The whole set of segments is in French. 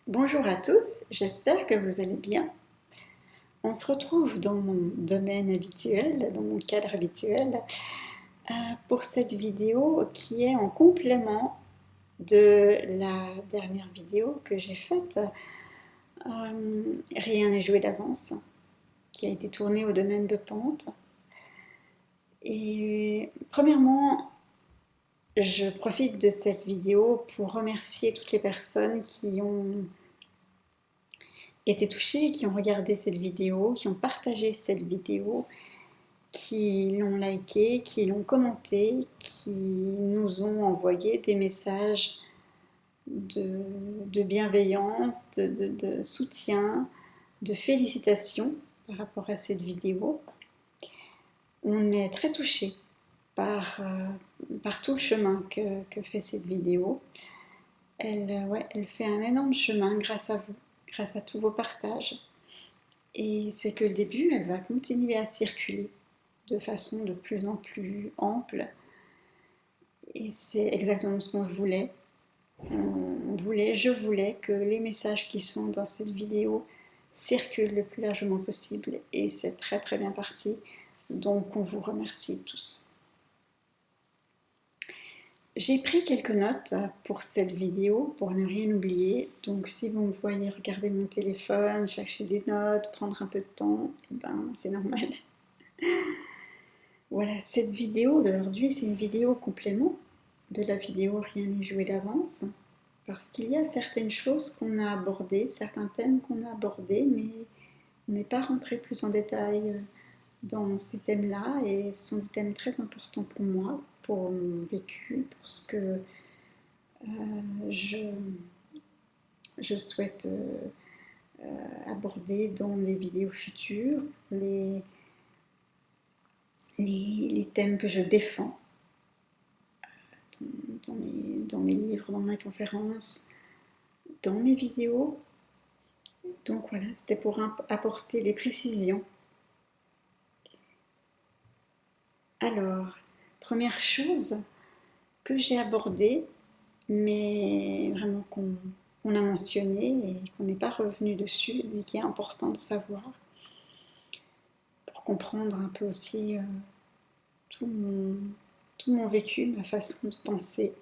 Bonjour à tous, j'espère que vous allez bien. On se retrouve dans mon domaine habituel, dans mon cadre habituel, pour cette vidéo qui est en complément de la dernière vidéo que j'ai faite, Rien n'est joué d'avance, qui a été tournée au domaine de Pente. Et premièrement, je profite de cette vidéo pour remercier toutes les personnes qui ont été touchés, qui ont regardé cette vidéo, qui ont partagé cette vidéo, qui l'ont liké, qui l'ont commenté, qui nous ont envoyé des messages de bienveillance, de soutien, de félicitations par rapport à cette vidéo. On est très touchés par tout le chemin que fait cette vidéo. Elle fait un énorme chemin grâce à vous, grâce à tous vos partages. Et c'est que le début, elle va continuer à circuler de façon de plus en plus ample. Et c'est exactement ce qu'on voulait. Je voulais que les messages qui sont dans cette vidéo circulent le plus largement possible. Et c'est très très bien parti. Donc on vous remercie tous. J'ai pris quelques notes pour cette vidéo pour ne rien oublier. Donc si vous me voyez regarder mon téléphone, chercher des notes, prendre un peu de temps, eh ben, c'est normal. Voilà, cette vidéo d'aujourd'hui, c'est une vidéo complément de la vidéo Rien n'est joué d'avance. Parce qu'il y a certaines choses qu'on a abordées, certains thèmes qu'on a abordés, mais on n'est pas rentré plus en détail dans ces thèmes-là. Et ce sont des thèmes très importants pour moi, pour mon vécu, pour ce que je souhaite aborder dans les vidéos futures, les thèmes que je défends dans mes livres, dans mes conférences, dans mes vidéos. Donc voilà, c'était pour apporter des précisions. Alors, première chose que j'ai abordée, mais vraiment qu'on a mentionné et qu'on n'est pas revenu dessus, mais qui est important de savoir pour comprendre un peu aussi tout mon vécu, ma façon de penser,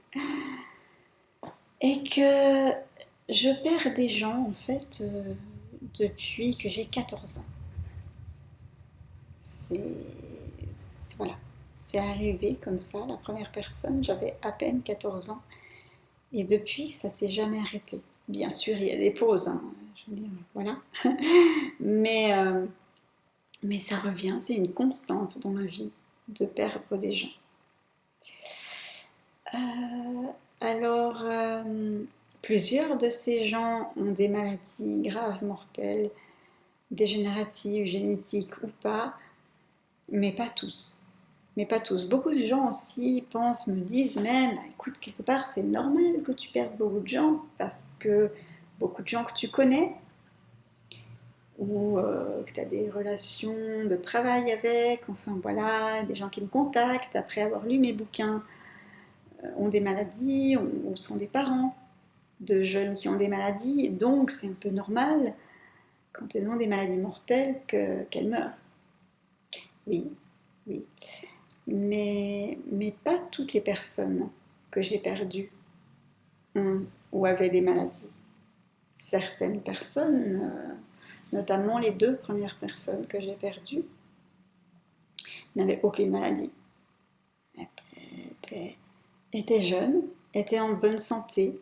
et que je perds des gens en fait depuis que j'ai 14 ans. Voilà, c'est arrivé comme ça, la première personne, j'avais à peine 14 ans, et depuis ça s'est jamais arrêté. Bien sûr, il y a des pauses, hein, je veux dire, voilà, mais ça revient, c'est une constante dans ma vie de perdre des gens. Alors, plusieurs de ces gens ont des maladies graves, mortelles, dégénératives, génétiques ou pas, mais pas tous. Mais pas tous. Beaucoup de gens aussi pensent, me disent même, écoute, quelque part, c'est normal que tu perdes beaucoup de gens, parce que beaucoup de gens que tu connais, ou que tu as des relations de travail avec, enfin voilà, des gens qui me contactent après avoir lu mes bouquins, ont des maladies, ou sont des parents de jeunes qui ont des maladies, donc c'est un peu normal, quand elles ont des maladies mortelles, qu'elles meurent. Oui, oui. Mais pas toutes les personnes que j'ai perdues ont ou avaient des maladies. Certaines personnes, notamment les 2 premières personnes que j'ai perdues, n'avaient aucune maladie. Étaient jeunes, étaient en bonne santé.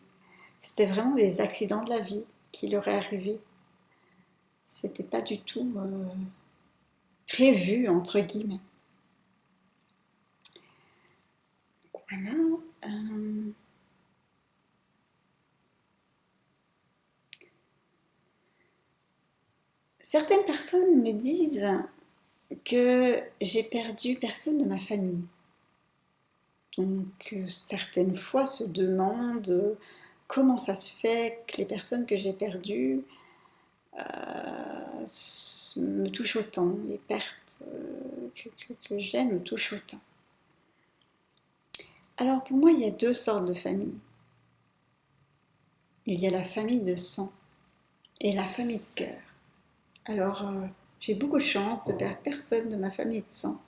C'était vraiment des accidents de la vie qui leur est arrivé. C'était pas du tout prévu, entre guillemets. Voilà. Certaines personnes me disent que j'ai perdu personne de ma famille. Donc certaines fois se demandent comment ça se fait que les personnes que j'ai perdues me touchent autant, les pertes que j'ai me touchent autant. Alors pour moi, il y a 2 sortes de familles. Il y a la famille de sang et la famille de cœur. Alors, j'ai beaucoup de chance de perdre personne de ma famille de sang.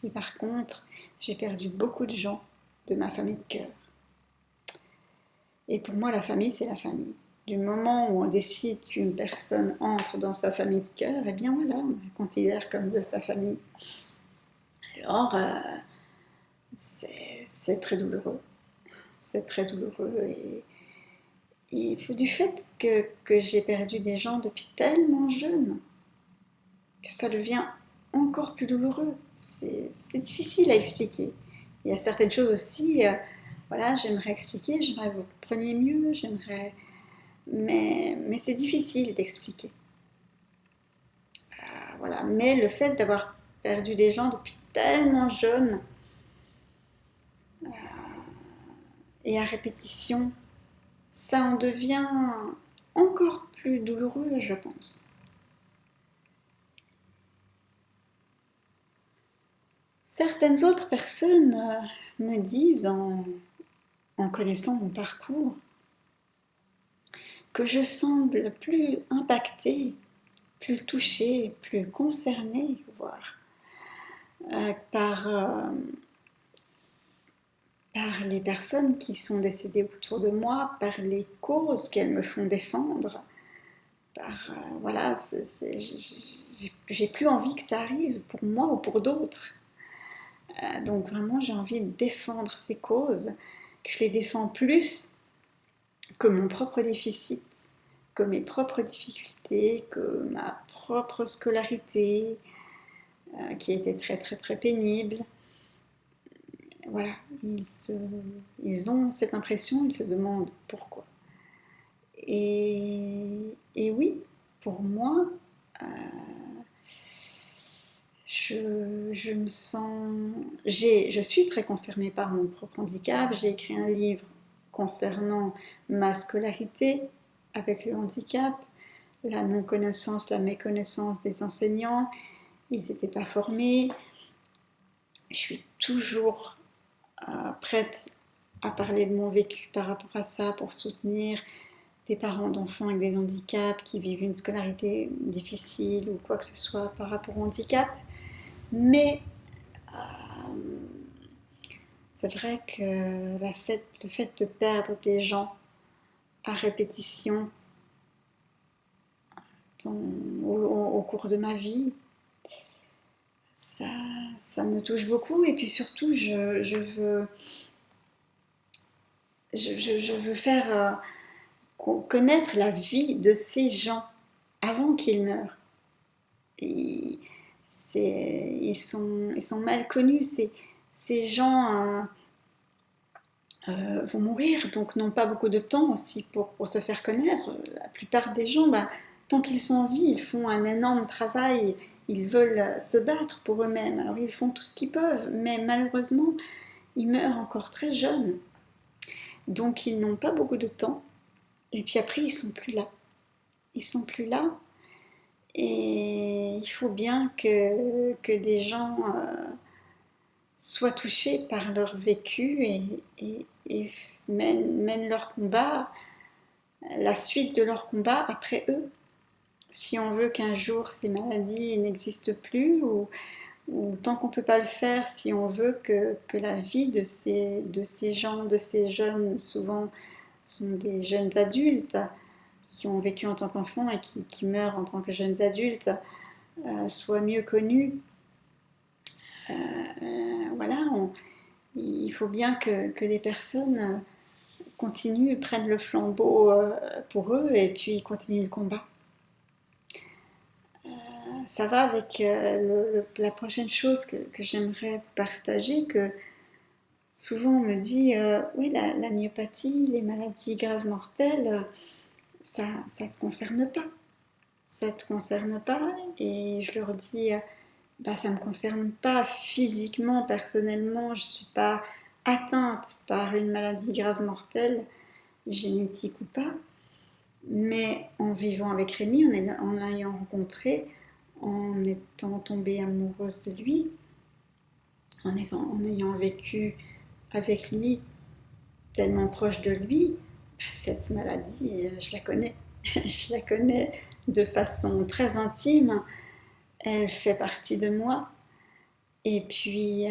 Et par contre, j'ai perdu beaucoup de gens de ma famille de cœur. Et pour moi, la famille, c'est la famille. Du moment où on décide qu'une personne entre dans sa famille de cœur, eh bien voilà, on la considère comme de sa famille. Alors, c'est très douloureux. C'est très douloureux. Et du fait que j'ai perdu des gens depuis tellement jeune, que ça devient encore plus douloureux. C'est difficile à expliquer. Il y a certaines choses aussi, voilà, j'aimerais expliquer, j'aimerais que vous compreniez mieux, mais c'est difficile d'expliquer. Voilà. Mais le fait d'avoir perdu des gens depuis tellement jeune et à répétition, ça en devient encore plus douloureux, je pense. Certaines autres personnes me disent, en connaissant mon parcours, que je semble plus impactée, plus touchée, plus concernée, voire, par les personnes qui sont décédées autour de moi, par les causes qu'elles me font défendre. Voilà, j'ai plus envie que ça arrive pour moi ou pour d'autres. Donc vraiment, j'ai envie de défendre ces causes, que je les défends plus que mon propre déficit, que mes propres difficultés, que ma propre scolarité, qui était très très très pénible. Voilà, ils ont cette impression, ils se demandent pourquoi. Et oui, pour moi, je me sens... Je suis très concernée par mon propre handicap. J'ai écrit un livre concernant ma scolarité avec le handicap, la non-connaissance, la méconnaissance des enseignants. Ils n'étaient pas formés. Je suis toujours prête à parler de mon vécu par rapport à ça pour soutenir des parents d'enfants avec des handicaps qui vivent une scolarité difficile ou quoi que ce soit par rapport au handicap. Mais c'est vrai que le fait de perdre des gens à répétition au cours de ma vie, ça me touche beaucoup. Et puis surtout, je veux faire connaître la vie de ces gens avant qu'ils meurent. Ils sont mal connus. Ces gens vont mourir, donc n'ont pas beaucoup de temps aussi pour se faire connaître. La plupart des gens, tant qu'ils sont en vie, ils font un énorme travail, ils veulent se battre pour eux-mêmes, alors ils font tout ce qu'ils peuvent, mais malheureusement, ils meurent encore très jeunes. Donc ils n'ont pas beaucoup de temps, et puis après, ils sont plus là. Ils sont plus là, et il faut bien que des gens soient touchés par leur vécu et mènent leur combat, la suite de leur combat après eux. Si on veut qu'un jour ces maladies n'existent plus, ou tant qu'on ne peut pas le faire, si on veut que la vie de ces gens, de ces jeunes, souvent sont des jeunes adultes qui ont vécu en tant qu'enfants et qui meurent en tant que jeunes adultes, soit mieux connue. Voilà, il faut bien que les personnes continuent, prennent le flambeau pour eux et puis continuent le combat. Ça va avec la prochaine chose que j'aimerais vous partager, que souvent on me dit oui, la myopathie, les maladies graves mortelles, ça ne te concerne pas. Ça ne te concerne pas, et je leur dis ça ne me concerne pas physiquement, personnellement, je ne suis pas atteinte par une maladie grave mortelle, génétique ou pas, mais en vivant avec Rémi, en l'ayant rencontré, en étant tombée amoureuse de lui, en ayant vécu avec lui, tellement proche de lui, cette maladie, je la connais. Je la connais de façon très intime. Elle fait partie de moi. Et puis,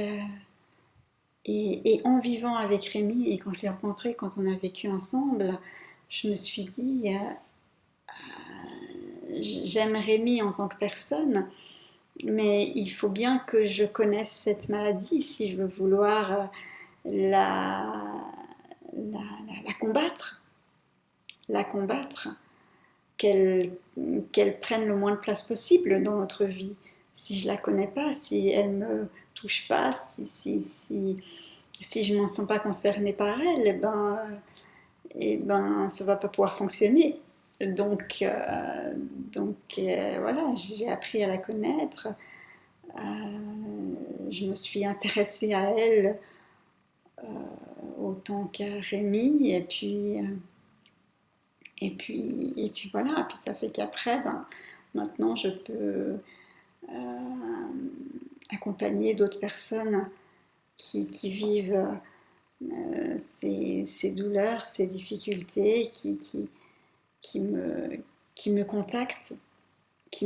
et en vivant avec Rémi, et quand je l'ai rencontré, quand on a vécu ensemble, je me suis dit, j'aime Rémi en tant que personne, mais il faut bien que je connaisse cette maladie si je veux vouloir la, la combattre, la combattre, qu'elle qu'elle prenne le moins de place possible dans notre vie. Si je la connais pas, si elle me touche pas, si je ne m'en sens pas concernée par elle, et ben ça va pas pouvoir fonctionner. Donc, voilà, j'ai appris à la connaître, euh, je me suis intéressée à elle autant qu'à Rémi, et puis voilà, puis ça fait qu'après, maintenant je peux accompagner d'autres personnes qui vivent ces douleurs, ces difficultés, qui me, qui me contactent, qui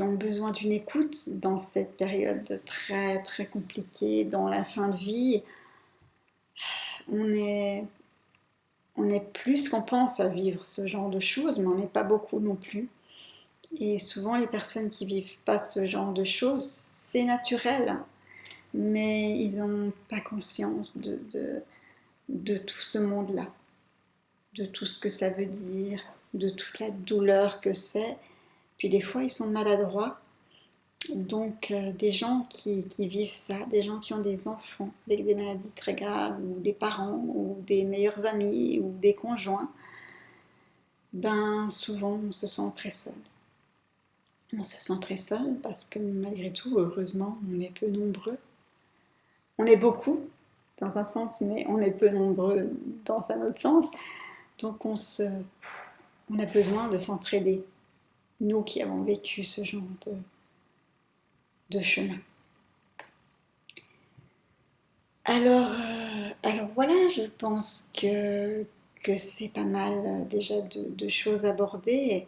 ont besoin d'une écoute dans cette période très très compliquée, dans la fin de vie. On est, on est plus qu'on pense à vivre ce genre de choses, mais on n'est pas beaucoup non plus. Et souvent les personnes qui vivent pas ce genre de choses, c'est naturel, mais ils n'ont pas conscience de tout ce monde-là, de tout ce que ça veut dire, de toute la douleur que c'est. Puis des fois, ils sont maladroits. Donc, des gens qui vivent ça, des gens qui ont des enfants avec des maladies très graves, ou des parents, ou des meilleurs amis, ou des conjoints, ben souvent on se sent très seul. On se sent très seul parce que malgré tout, heureusement, on est peu nombreux. On est beaucoup dans un sens, mais on est peu nombreux dans un autre sens. Donc on a besoin de s'entraider, nous qui avons vécu ce genre de chemin. Alors voilà, je pense que c'est pas mal déjà de choses abordées.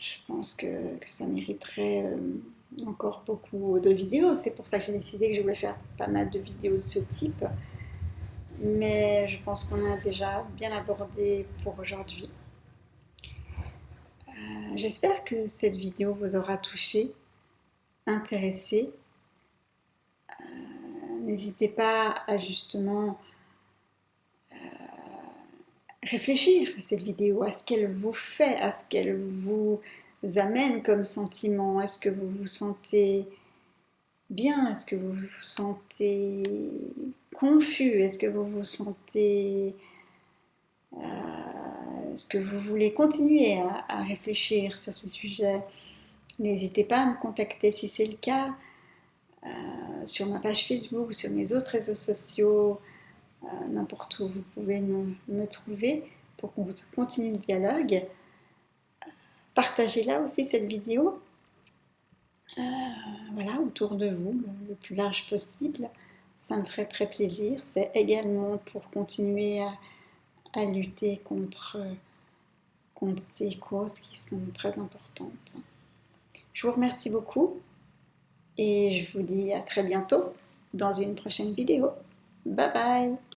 Je pense que ça mériterait encore beaucoup de vidéos. C'est pour ça que j'ai décidé que je voulais faire pas mal de vidéos de ce type. Mais je pense qu'on a déjà bien abordé pour aujourd'hui. J'espère que cette vidéo vous aura touché, intéressé. N'hésitez pas à justement réfléchir à cette vidéo, à ce qu'elle vous fait, à ce qu'elle vous amène comme sentiment. Est-ce que vous vous sentez bien? Est-ce que vous vous sentez confus? Est-ce que vous vous sentez... est-ce que vous voulez continuer à réfléchir sur ces sujets? N'hésitez pas à me contacter si c'est le cas, sur ma page Facebook ou sur mes autres réseaux sociaux, n'importe où vous pouvez me trouver pour qu'on continue le dialogue. Partagez-la aussi cette vidéo, voilà, autour de vous, le plus large possible. Ça me ferait très plaisir. C'est également pour continuer à lutter contre ces causes qui sont très importantes. Je vous remercie beaucoup et je vous dis à très bientôt dans une prochaine vidéo. Bye bye!